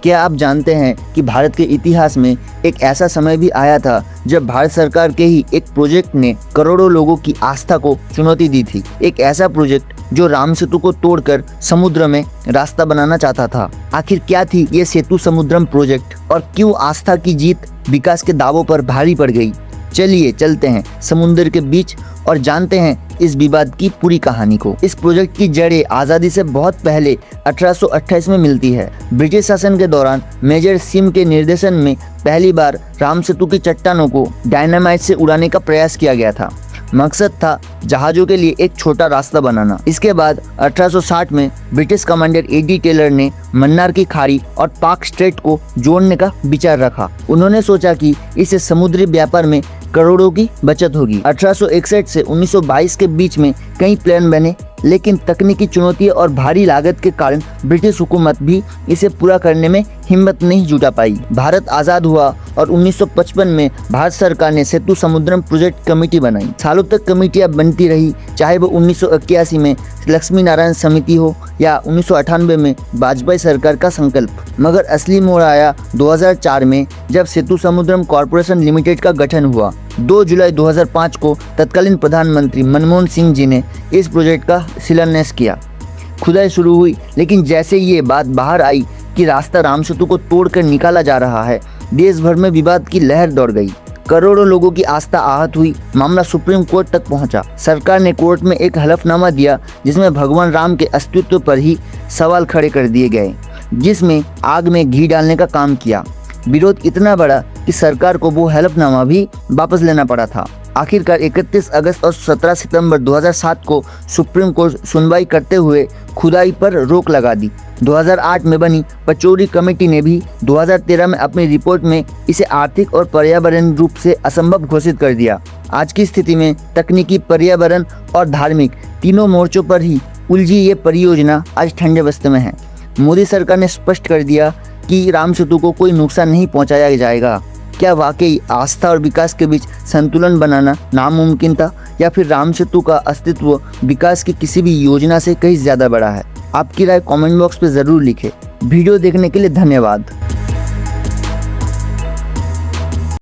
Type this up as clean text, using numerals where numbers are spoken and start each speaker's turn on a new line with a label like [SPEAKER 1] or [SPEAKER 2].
[SPEAKER 1] क्या आप जानते हैं कि भारत के इतिहास में एक ऐसा समय भी आया था जब भारत सरकार के ही एक प्रोजेक्ट ने करोड़ों लोगों की आस्था को चुनौती दी थी। एक ऐसा प्रोजेक्ट जो राम सेतु को तोड़कर समुद्र में रास्ता बनाना चाहता था। आखिर क्या थी ये सेतु समुद्रम प्रोजेक्ट और क्यों आस्था की जीत विकास के दावों पर भारी पड़ गई? चलिए चलते हैं समुद्र के बीच और जानते हैं इस विवाद की पूरी कहानी को। इस प्रोजेक्ट की जड़ें आज़ादी से बहुत पहले 1828 में मिलती है। ब्रिटिश शासन के दौरान मेजर सिम के निर्देशन में पहली बार राम सेतु की चट्टानों को डायनामाइट से उड़ाने का प्रयास किया गया था। मकसद था जहाज़ों के लिए एक छोटा रास्ता बनाना। इसके बाद 1860 में ब्रिटिश कमांडर एडी टेलर ने मन्नार की खाड़ी और पाक स्ट्रेट को जोड़ने का विचार रखा। उन्होंने सोचा कि इससे समुद्री व्यापार में करोड़ों की बचत होगी। 1861 से 1922 के बीच में कई प्लान बने, लेकिन तकनीकी चुनौतियों और भारी लागत के कारण ब्रिटिश हुकूमत भी इसे पूरा करने में हिम्मत नहीं जुटा पाई। भारत आज़ाद हुआ और 1955 में भारत सरकार ने सेतु समुद्रम प्रोजेक्ट कमेटी बनाई। सालों तक कमेटियां बनती रही, चाहे वो 1981 में लक्ष्मी नारायण समिति हो या 1998 में वाजपेयी सरकार का संकल्प। मगर असली मोड़ आया 2004 में, जब सेतु समुद्रम कॉरपोरेशन लिमिटेड का गठन हुआ। 2 जुलाई 2005 को तत्कालीन प्रधानमंत्री मनमोहन सिंह जी ने इस प्रोजेक्ट का शिलान्यास किया। खुदाई शुरू हुई, लेकिन जैसे ये बात बाहर आई कि रास्ता राम सेतु को तोड़कर निकाला जा रहा है, देश भर में विवाद की लहर दौड़ गई। करोड़ों लोगों की आस्था आहत हुई। मामला सुप्रीम कोर्ट तक पहुंचा। सरकार ने कोर्ट में एक हलफनामा दिया जिसमें भगवान राम के अस्तित्व पर ही सवाल खड़े कर दिए गए, जिसमें आग में घी डालने का काम किया। विरोध इतना बड़ा कि सरकार को वो हलफनामा भी वापस लेना पड़ा था। आखिरकार 31 अगस्त और 17 सितंबर 2007 को सुप्रीम कोर्ट सुनवाई करते हुए खुदाई पर रोक लगा दी। 2008 में बनी पचौरी कमेटी ने भी 2013 में अपनी रिपोर्ट में इसे आर्थिक और पर्यावरण रूप से असंभव घोषित कर दिया। आज की स्थिति में तकनीकी, पर्यावरण और धार्मिक तीनों मोर्चों पर ही उलझी ये परियोजना आज ठंडे बस्ते में है। मोदी सरकार ने स्पष्ट कर दिया कि राम सेतु को कोई नुकसान नहीं पहुंचाया जाएगा। क्या वाकई आस्था और विकास के बीच संतुलन बनाना नामुमकिन था, या फिर राम सेतु का अस्तित्व विकास की किसी भी योजना से कहीं ज़्यादा बड़ा है? आपकी राय कमेंट बॉक्स में ज़रूर लिखें। वीडियो देखने के लिए धन्यवाद।